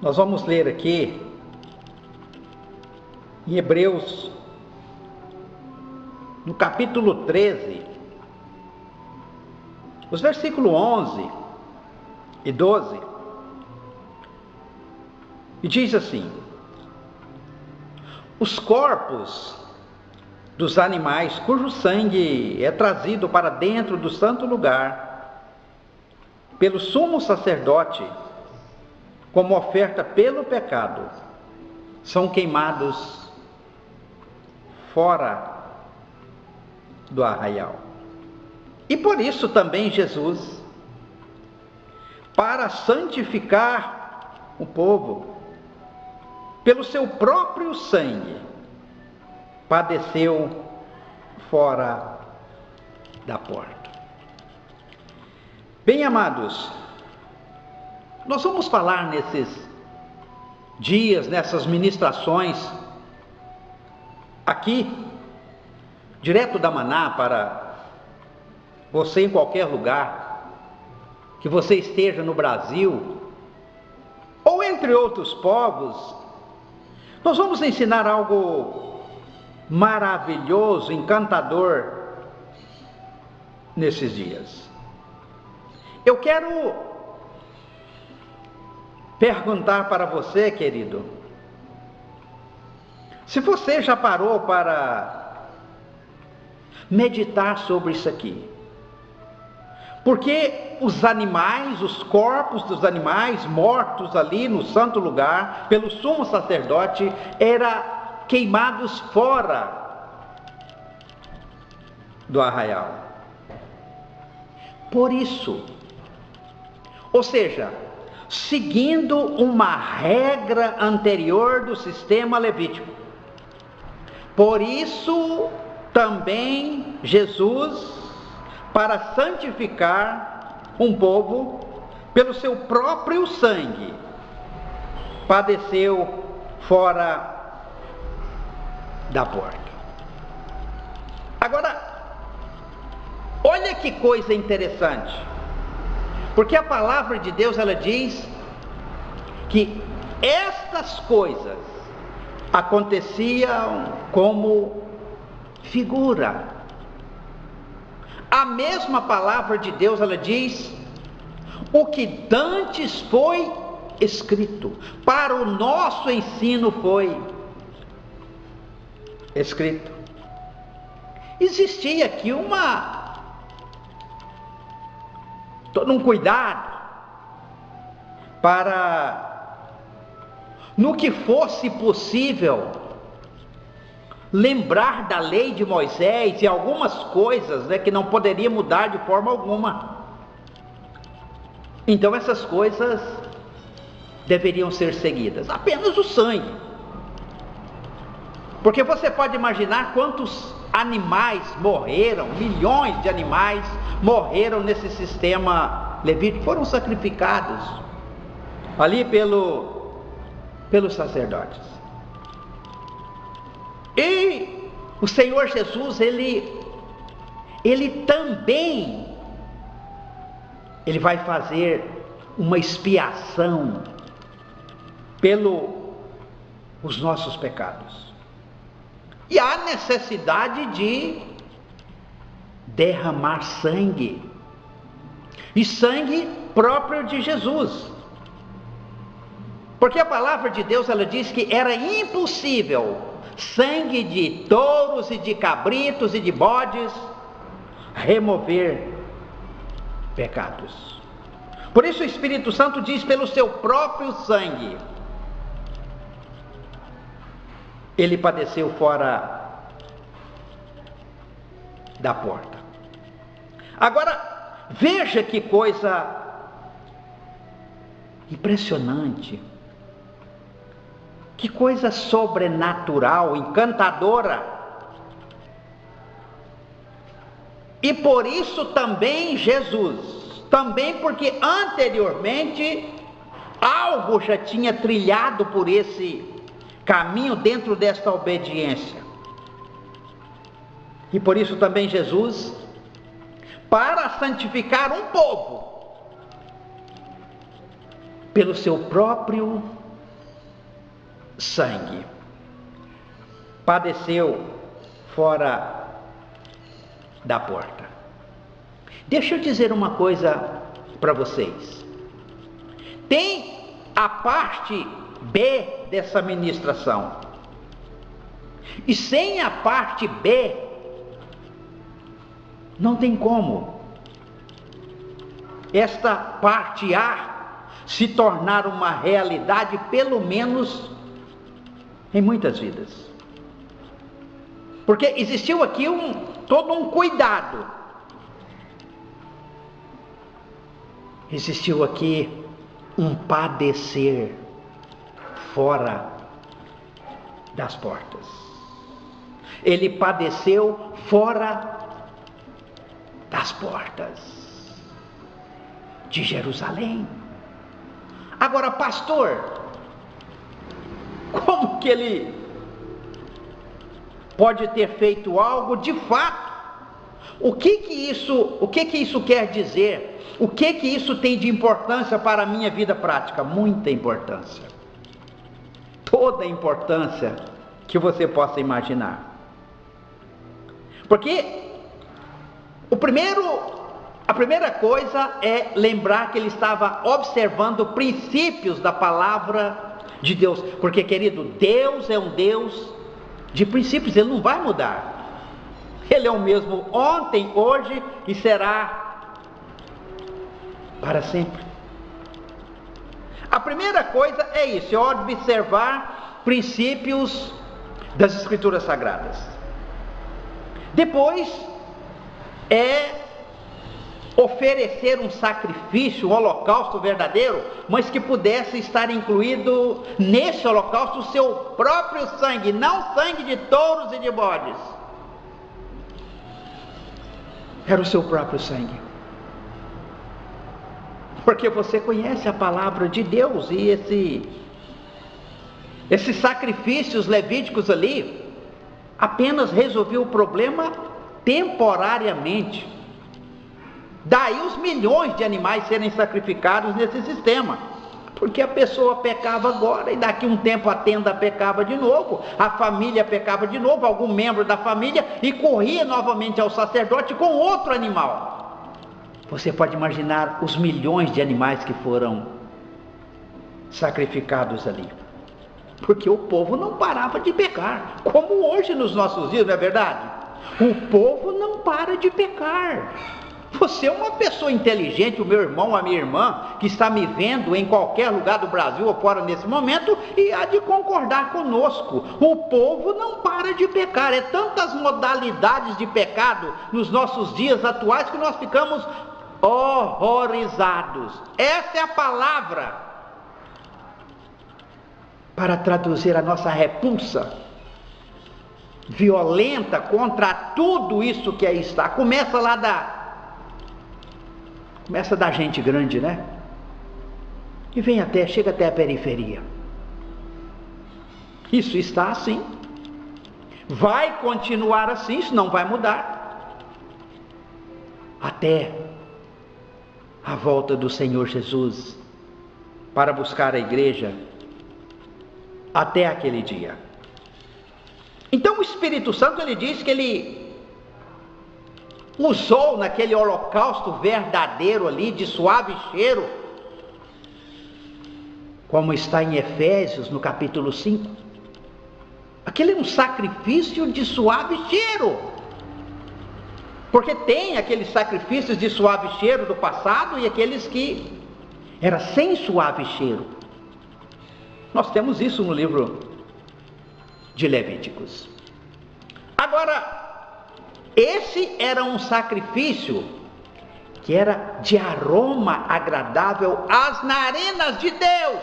Nós vamos ler aqui em Hebreus, no capítulo 13, os versículos 11 e 12, e diz assim: os corpos dos animais cujo sangue é trazido para dentro do santo lugar pelo sumo sacerdote como oferta pelo pecado, são queimados fora do arraial. E por isso também Jesus, para santificar o povo, pelo seu próprio sangue, padeceu fora da porta. Bem, amados, nós vamos falar nesses dias, nessas ministrações, aqui, direto da Maná, para você em qualquer lugar, que você esteja no Brasil, ou entre outros povos. Nós vamos ensinar algo maravilhoso, encantador, nesses dias. Eu quero perguntar para você, querido, se você já parou para meditar sobre isso aqui. Porque os animais, os corpos dos animais mortos ali no santo lugar, pelo sumo sacerdote, eram queimados fora do arraial. Por isso, ou seja, seguindo uma regra anterior do sistema levítico. Por isso também Jesus, para santificar um povo, pelo seu próprio sangue, padeceu fora da porta. Agora, olha que coisa interessante, porque a palavra de Deus, ela diz que estas coisas aconteciam como figura. A mesma palavra de Deus, ela diz: o que dantes foi escrito, para o nosso ensino foi escrito. Existia aqui todo um cuidado para, no que fosse possível, lembrar da lei de Moisés e algumas coisas, que não poderia mudar de forma alguma. Então essas coisas deveriam ser seguidas, apenas o sangue. Porque você pode imaginar quantos animais morreram, milhões de animais morreram nesse sistema levítico, foram sacrificados ali pelos sacerdotes. E o Senhor Jesus, ele também, ele vai fazer uma expiação pelos nossos pecados. E há necessidade de derramar sangue, e sangue próprio de Jesus. Porque a palavra de Deus, ela diz que era impossível sangue de touros e de cabritos e de bodes remover pecados. Por isso o Espírito Santo diz: pelo seu próprio sangue ele padeceu fora da porta. Agora, veja que coisa impressionante, que coisa sobrenatural, encantadora. E por isso também Jesus, também porque anteriormente algo já tinha trilhado por esse caminho dentro desta obediência. E por isso também Jesus, para santificar um povo, pelo seu próprio sangue. Padeceu fora da porta. Deixa eu dizer uma coisa para vocês. Tem a parte B dessa ministração. E sem a parte B, não tem como esta parte A se tornar uma realidade, pelo menos em muitas vidas. Porque existiu aqui todo um cuidado. Existiu aqui um padecer fora das portas. Ele padeceu fora das portas de Jerusalém. Agora, pastor, como que ele pode ter feito algo de fato? O que isso quer dizer? O que isso tem de importância para a minha vida prática? Muita importância. Toda a importância que você possa imaginar. Porque a primeira coisa é lembrar que ele estava observando princípios da palavra de Deus. Porque, querido, Deus é um Deus de princípios, ele não vai mudar. Ele é o mesmo ontem, hoje e será para sempre. A primeira coisa é isso, é observar princípios das Escrituras Sagradas. Depois é oferecer um sacrifício, um holocausto verdadeiro, mas que pudesse estar incluído nesse holocausto o seu próprio sangue, não sangue de touros e de bodes. Era o seu próprio sangue. Porque você conhece a palavra de Deus, e esses sacrifícios levíticos ali apenas resolviam o problema temporariamente. Daí os milhões de animais serem sacrificados nesse sistema, porque a pessoa pecava agora e daqui um tempo a tenda pecava de novo, a família pecava de novo, algum membro da família, e corria novamente ao sacerdote com outro animal. Você pode imaginar os milhões de animais que foram sacrificados ali, porque o povo não parava de pecar, como hoje nos nossos dias, não é verdade? O povo não para de pecar. Você é uma pessoa inteligente, o meu irmão, a minha irmã, que está me vendo em qualquer lugar do Brasil ou fora nesse momento, e há de concordar conosco. O povo não para de pecar. É tantas modalidades de pecado nos nossos dias atuais que nós ficamos horrorizados. Essa é a palavra para traduzir a nossa repulsa violenta contra tudo isso que aí está. Começa da gente grande, né? E chega até a periferia. Isso está assim. Vai continuar assim, isso não vai mudar. Até a volta do Senhor Jesus para buscar a igreja, até aquele dia. Então o Espírito Santo, ele diz que ele usou naquele holocausto verdadeiro ali, de suave cheiro, como está em Efésios, no capítulo 5. Aquele é um sacrifício de suave cheiro, porque tem aqueles sacrifícios de suave cheiro do passado e aqueles que era sem suave cheiro. Nós temos isso no livro de Levíticos. Agora, esse era um sacrifício que era de aroma agradável às narinas de Deus.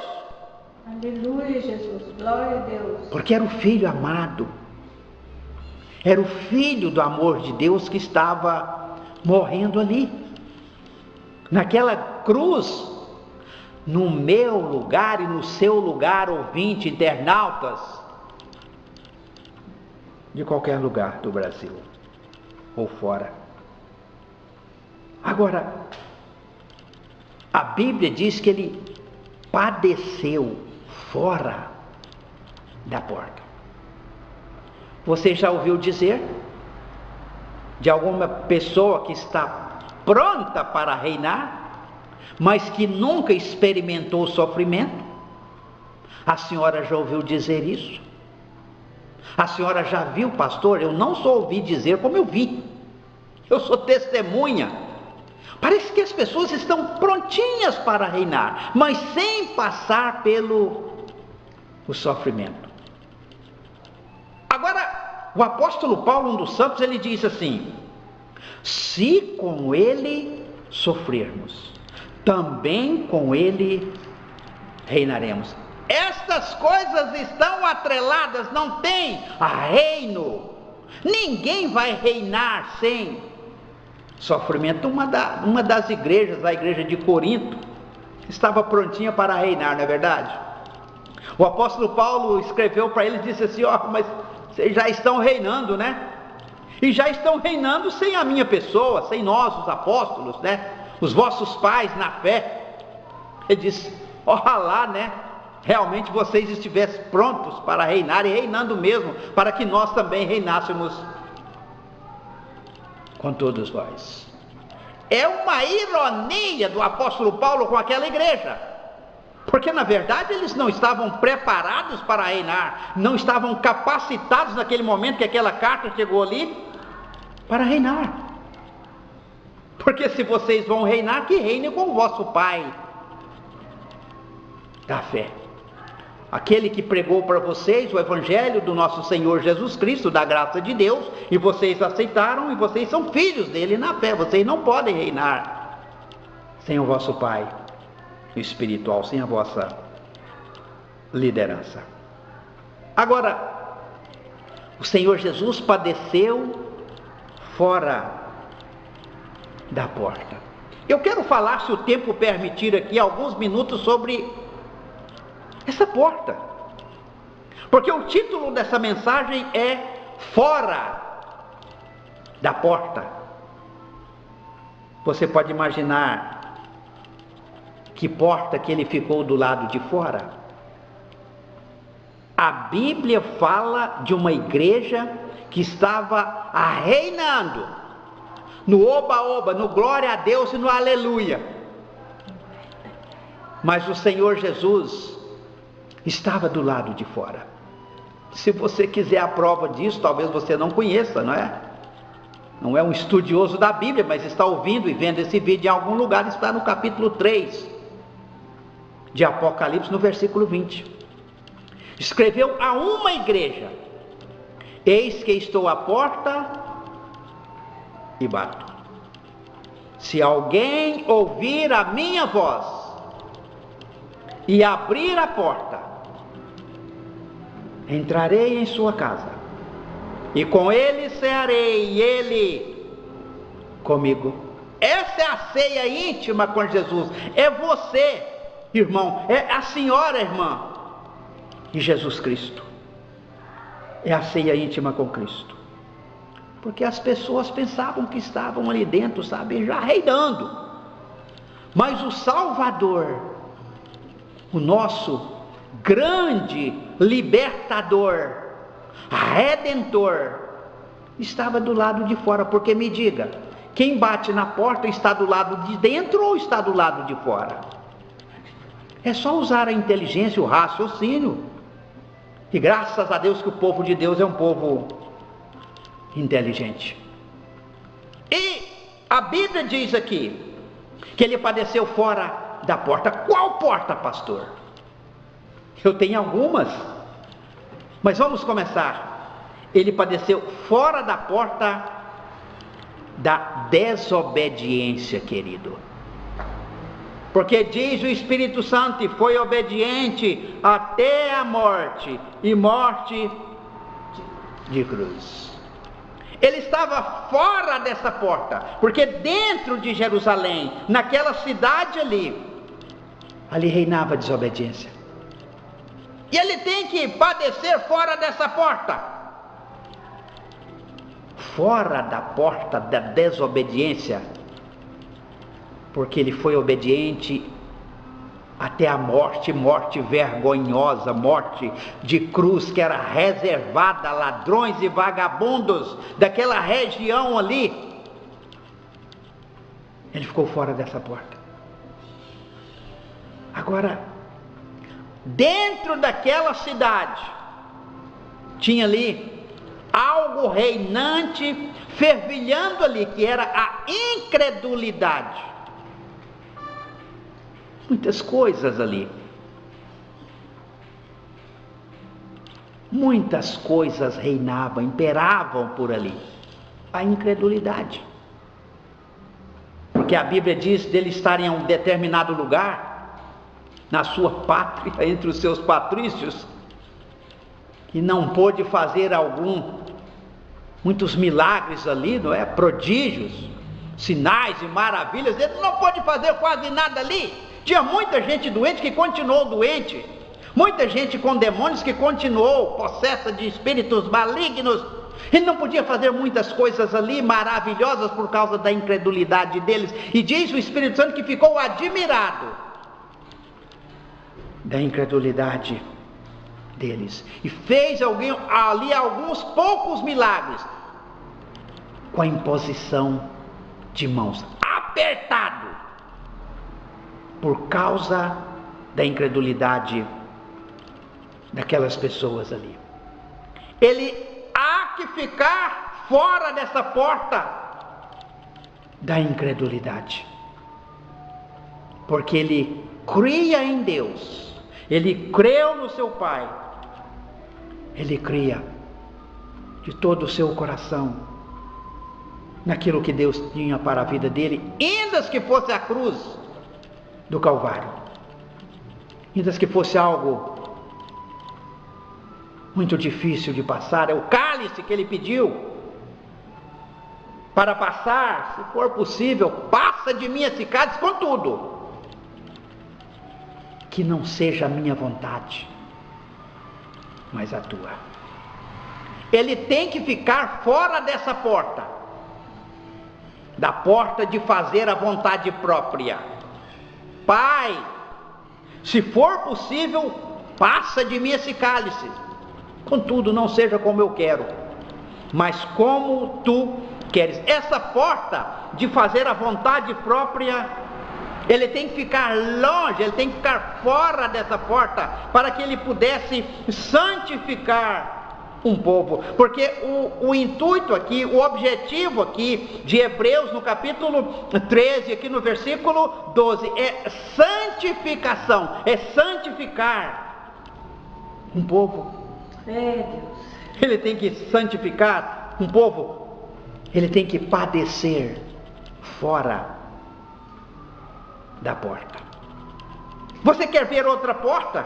Aleluia, Jesus, glória a Deus. Porque era o Filho amado, era o Filho do amor de Deus que estava morrendo ali, naquela cruz, no meu lugar e no seu lugar, ouvinte, internautas, de qualquer lugar do Brasil ou fora. Agora, a Bíblia diz que ele padeceu fora da porta. Você já ouviu dizer de alguma pessoa que está pronta para reinar, mas que nunca experimentou o sofrimento? A senhora já ouviu dizer isso? A senhora já viu, pastor? Eu não só ouvi dizer, como eu vi. Eu sou testemunha. Parece que as pessoas estão prontinhas para reinar, mas sem passar pelo sofrimento. Agora, o apóstolo Paulo, um dos santos, ele diz assim: se com ele sofrermos, também com ele reinaremos. Estas coisas estão atreladas, não tem reino. Ninguém vai reinar sem sofrimento. Uma das igrejas, a igreja de Corinto, estava prontinha para reinar, não é verdade? O apóstolo Paulo escreveu para eles e disse assim: mas vocês já estão reinando, né? E já estão reinando sem a minha pessoa, sem nós, os apóstolos, né? Os vossos pais na fé. Ele disse: oxalá, né? Realmente vocês estivessem prontos para reinar, e reinando mesmo, para que nós também reinássemos com todos vós. É uma ironia do apóstolo Paulo com aquela igreja, porque na verdade eles não estavam preparados para reinar, não estavam capacitados naquele momento que aquela carta chegou ali, para reinar. Porque se vocês vão reinar, que reinem com o vosso Pai da fé, aquele que pregou para vocês o evangelho do nosso Senhor Jesus Cristo, da graça de Deus, e vocês aceitaram, e vocês são filhos dele na fé. Vocês não podem reinar sem o vosso Pai espiritual, sem a vossa liderança. Agora, o Senhor Jesus padeceu fora da porta. Eu quero falar, se o tempo permitir aqui, alguns minutos sobre essa porta, porque o título dessa mensagem é Fora da Porta. Você pode imaginar que porta que ele ficou do lado de fora? A Bíblia fala de uma igreja que estava reinando no oba-oba, no glória a Deus e no aleluia. Mas o Senhor Jesus estava do lado de fora. Se você quiser a prova disso, talvez você não conheça, não é? Não é um estudioso da Bíblia, mas está ouvindo e vendo esse vídeo em algum lugar. Está no capítulo 3 de Apocalipse, no versículo 20. Escreveu a uma igreja: eis que estou à porta e bato. Se alguém ouvir a minha voz e abrir a porta, entrarei em sua casa, e com ele cearei, e ele comigo. Essa é a ceia íntima com Jesus. É você, irmão, é a senhora, irmã, e Jesus Cristo. É a ceia íntima com Cristo. Porque as pessoas pensavam que estavam ali dentro, sabe, já reinando. Mas o Salvador, o nosso grande libertador, redentor, estava do lado de fora. Porque me diga, quem bate na porta está do lado de dentro ou está do lado de fora? É só usar a inteligência, o raciocínio. E graças a Deus que o povo de Deus é um povo inteligente. E a Bíblia diz aqui que ele padeceu fora da porta. Qual porta, pastor? Eu tenho algumas, mas vamos começar. Ele padeceu fora da porta da desobediência, querido. Porque diz o Espírito Santo: e foi obediente até a morte, e morte de cruz. Ele estava fora dessa porta, porque dentro de Jerusalém, naquela cidade ali reinava a desobediência. E ele tem que padecer fora dessa porta, fora da porta da desobediência, porque ele foi obediente até a morte, morte vergonhosa, morte de cruz, que era reservada a ladrões e vagabundos daquela região ali. Ele ficou fora dessa porta. Agora, dentro daquela cidade, tinha ali algo reinante, fervilhando ali, que era a incredulidade. Muitas coisas ali. Muitas coisas reinavam, imperavam por ali. A incredulidade. Porque a Bíblia diz dele estar em um determinado lugar, na sua pátria, entre os seus patrícios, e não pôde fazer muitos milagres ali, não é? Prodígios, sinais e maravilhas. Ele não pôde fazer quase nada ali. Tinha muita gente doente que continuou doente, muita gente com demônios que continuou possessa de espíritos malignos. Ele não podia fazer muitas coisas ali maravilhosas por causa da incredulidade deles. E diz o Espírito Santo que ficou admirado da incredulidade deles, e fez ali alguns poucos milagres com a imposição de mãos, apertado, por causa da incredulidade daquelas pessoas ali. Ele há que ficar fora dessa porta da incredulidade, porque ele cria em Deus, ele creu no seu Pai, ele cria de todo o seu coração naquilo que Deus tinha para a vida dele, ainda que fosse a cruz do Calvário, ainda que fosse algo muito difícil de passar. É o cálice que ele pediu para passar, se for possível, passa de mim esse cálice, contudo, que não seja a minha vontade, mas a tua. Ele tem que ficar fora dessa porta, da porta de fazer a vontade própria. Pai, se for possível, passa de mim esse cálice, contudo, não seja como eu quero, mas como tu queres. Essa porta de fazer a vontade própria, ele tem que ficar longe, ele tem que ficar fora dessa porta, para que ele pudesse santificar um povo. Porque o intuito aqui, o objetivo aqui de Hebreus, no capítulo 13, aqui no versículo 12, é santificação, é santificar um povo. Ele tem que santificar um povo, ele tem que padecer fora da porta. Você quer ver outra porta?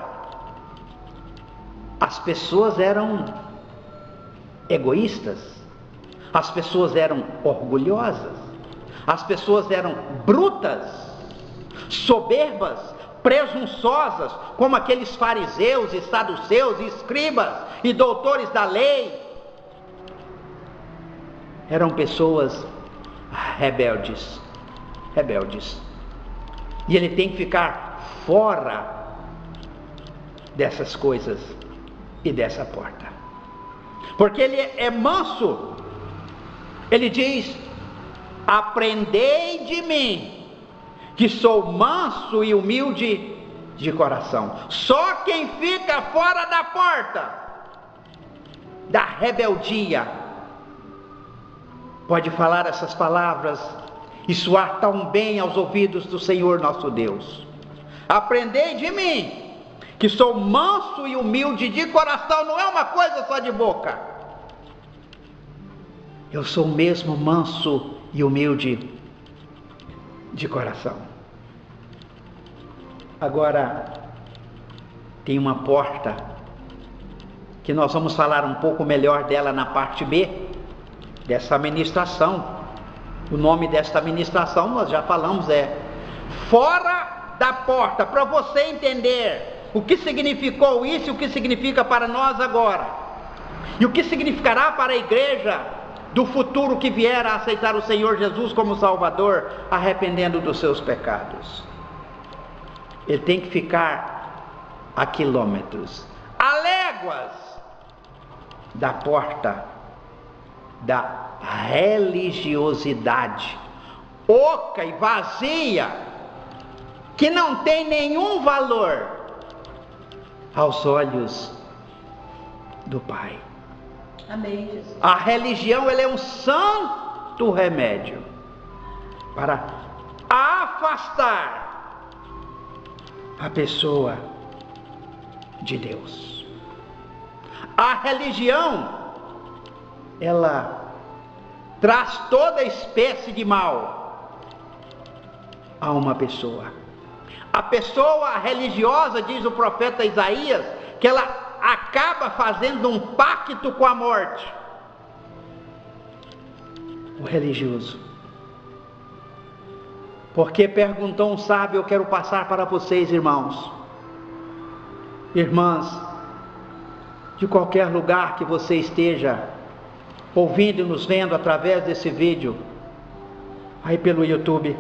As pessoas eram egoístas, as pessoas eram orgulhosas, as pessoas eram brutas, soberbas, presunçosas, como aqueles fariseus e saduceus, escribas e doutores da lei. Eram pessoas rebeldes. E ele tem que ficar fora dessas coisas e dessa porta, porque ele é manso. Ele diz: aprendei de mim, que sou manso e humilde de coração. Só quem fica fora da porta da rebeldia pode falar essas palavras e soar tão bem aos ouvidos do Senhor nosso Deus. Aprendei de mim, que sou manso e humilde de coração. Não é uma coisa só de boca. Eu sou mesmo manso e humilde de coração. Agora, tem uma porta que nós vamos falar um pouco melhor dela na parte B dessa ministração. O nome desta ministração nós já falamos, é Fora da Porta, para você entender o que significou isso e o que significa para nós agora, e o que significará para a igreja do futuro que vier a aceitar o Senhor Jesus como Salvador, arrependendo dos seus pecados. ele tem que ficar a quilômetros, a léguas da porta da religiosidade oca e vazia, que não tem nenhum valor aos olhos do Pai. Amém, Jesus. A religião, ela é um santo remédio para afastar a pessoa de Deus. A religião, ela traz toda espécie de mal a uma pessoa. A pessoa religiosa, diz o profeta Isaías, que ela acaba fazendo um pacto com a morte. O religioso. Porque perguntou um sábio, eu quero passar para vocês, irmãos, irmãs, de qualquer lugar que você esteja ouvindo e nos vendo através desse vídeo, aí pelo YouTube.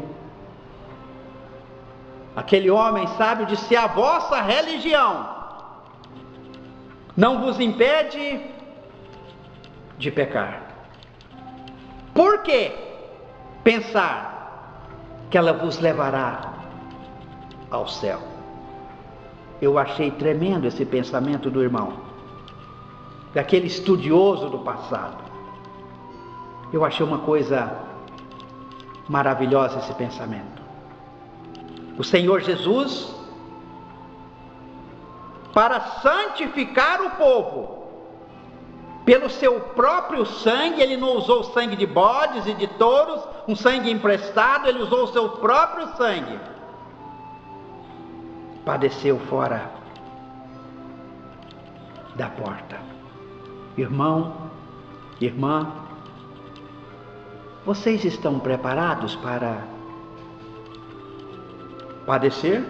Aquele homem sábio disse: a vossa religião não vos impede de pecar. Por que pensar que ela vos levará ao céu? Eu achei tremendo esse pensamento do irmão, daquele estudioso do passado. Eu achei uma coisa maravilhosa esse pensamento. O Senhor Jesus, para santificar o povo, pelo seu próprio sangue, ele não usou sangue de bodes e de touros, um sangue emprestado, ele usou o seu próprio sangue. Padeceu fora da porta. Irmão, irmã, vocês estão preparados para padecer?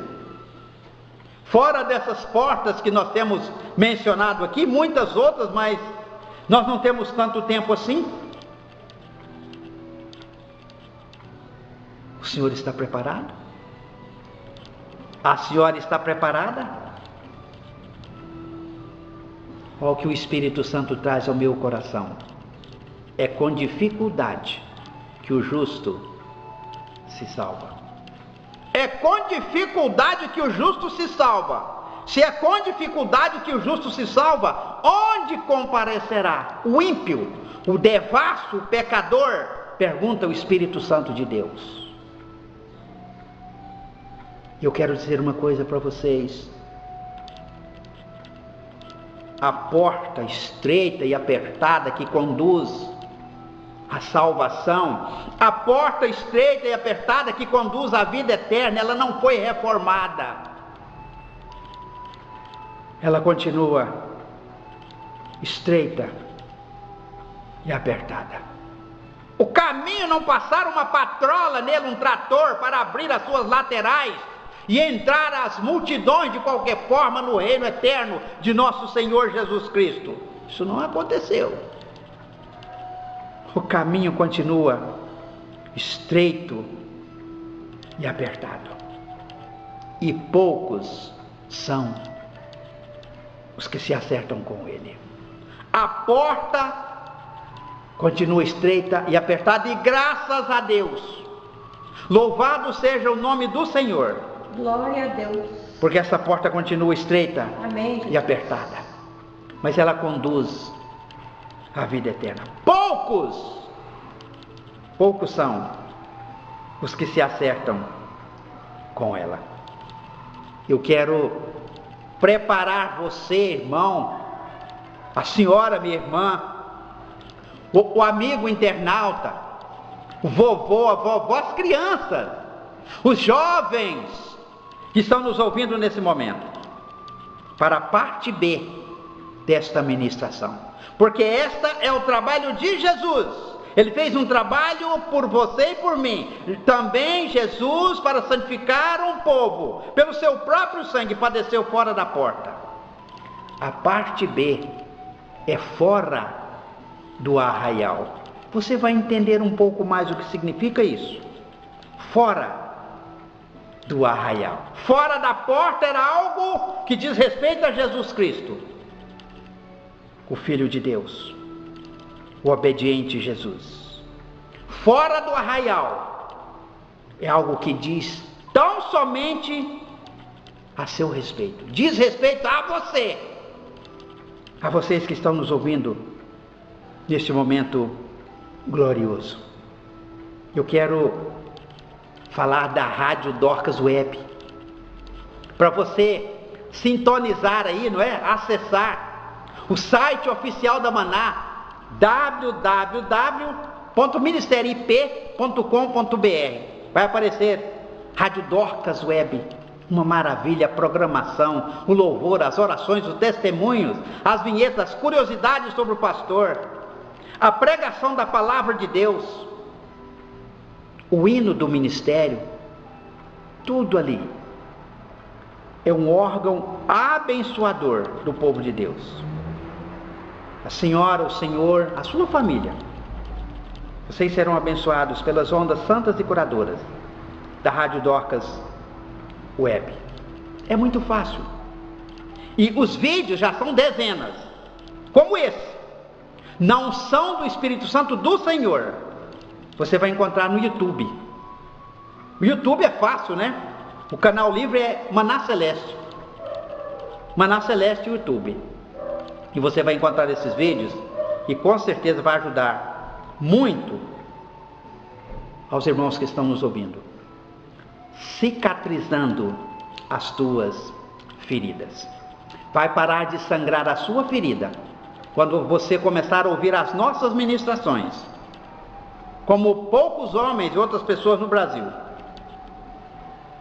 Fora dessas portas que nós temos mencionado aqui, muitas outras, mas nós não temos tanto tempo assim. O senhor está preparado? A senhora está preparada? Olha o que o Espírito Santo traz ao meu coração. É com dificuldade que o justo se salva. É com dificuldade que o justo se salva. Se é com dificuldade que o justo se salva, onde comparecerá o ímpio, o devasso, o pecador? Pergunta o Espírito Santo de Deus. Eu quero dizer uma coisa para vocês. A porta estreita e apertada que conduz à salvação, a porta estreita e apertada que conduz à vida eterna, ela não foi reformada. Ela continua estreita e apertada. O caminho não passaram uma patrola nele, um trator, para abrir as suas laterais e entrar as multidões de qualquer forma no reino eterno de nosso Senhor Jesus Cristo. Isso não aconteceu. O caminho continua estreito e apertado. E poucos são os que se acertam com ele. A porta continua estreita e apertada, e graças a Deus, louvado seja o nome do Senhor. Glória a Deus. Porque essa porta continua estreita, Amém, e apertada, mas ela conduz à vida eterna. Poucos são os que se acertam com ela. Eu quero preparar você, irmão, a senhora, minha irmã, o amigo internauta, o vovô, a vovó, as crianças, os jovens que estão nos ouvindo nesse momento, para a parte B desta ministração, porque esta é o trabalho de Jesus. Ele fez um trabalho por você e por mim. Também Jesus, para santificar um povo, pelo seu próprio sangue, padeceu fora da porta. A parte B é fora do arraial. Você vai entender um pouco mais o que significa isso. Fora do arraial. Fora da porta era algo que diz respeito a Jesus Cristo, o Filho de Deus, o obediente Jesus. Fora do arraial é algo que diz tão somente a seu respeito. Diz respeito a você, a vocês que estão nos ouvindo neste momento glorioso. Eu quero falar da Rádio Dorcas Web, para você sintonizar aí, não é? Acessar o site oficial da Maná, www.ministeriop.com.br. Vai aparecer Rádio Dorcas Web, uma maravilha, a programação, o louvor, as orações, os testemunhos, as vinhetas, as curiosidades sobre o pastor, a pregação da palavra de Deus, o hino do ministério, tudo ali é um órgão abençoador do povo de Deus. A senhora, o senhor, a sua família, vocês serão abençoados pelas ondas santas e curadoras da Rádio Dorcas Web. É muito fácil. E os vídeos já são dezenas, como esse. Na unção do Espírito Santo do Senhor, você vai encontrar no YouTube. O YouTube é fácil, né? O canal livre é Maná Celeste. Maná Celeste YouTube. E você vai encontrar esses vídeos e com certeza vai ajudar muito aos irmãos que estão nos ouvindo, cicatrizando as tuas feridas. Vai parar de sangrar a sua ferida quando você começar a ouvir as nossas ministrações, como poucos homens e outras pessoas no Brasil,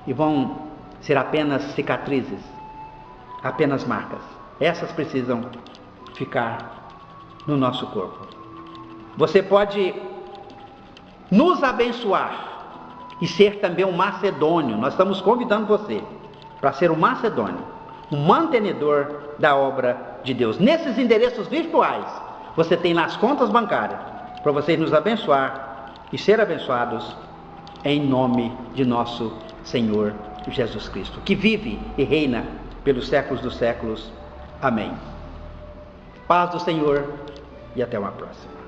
e vão ser apenas cicatrizes, apenas marcas. Essas precisam ficar no nosso corpo. Você pode nos abençoar e ser também um macedônio. Nós estamos convidando você para ser um macedônio, um mantenedor da obra de Deus. Nesses endereços virtuais, você tem lá as contas bancárias para vocês nos abençoar e ser abençoados em nome de nosso Senhor Jesus Cristo, que vive e reina pelos séculos dos séculos. Amém. Paz do Senhor e até uma próxima.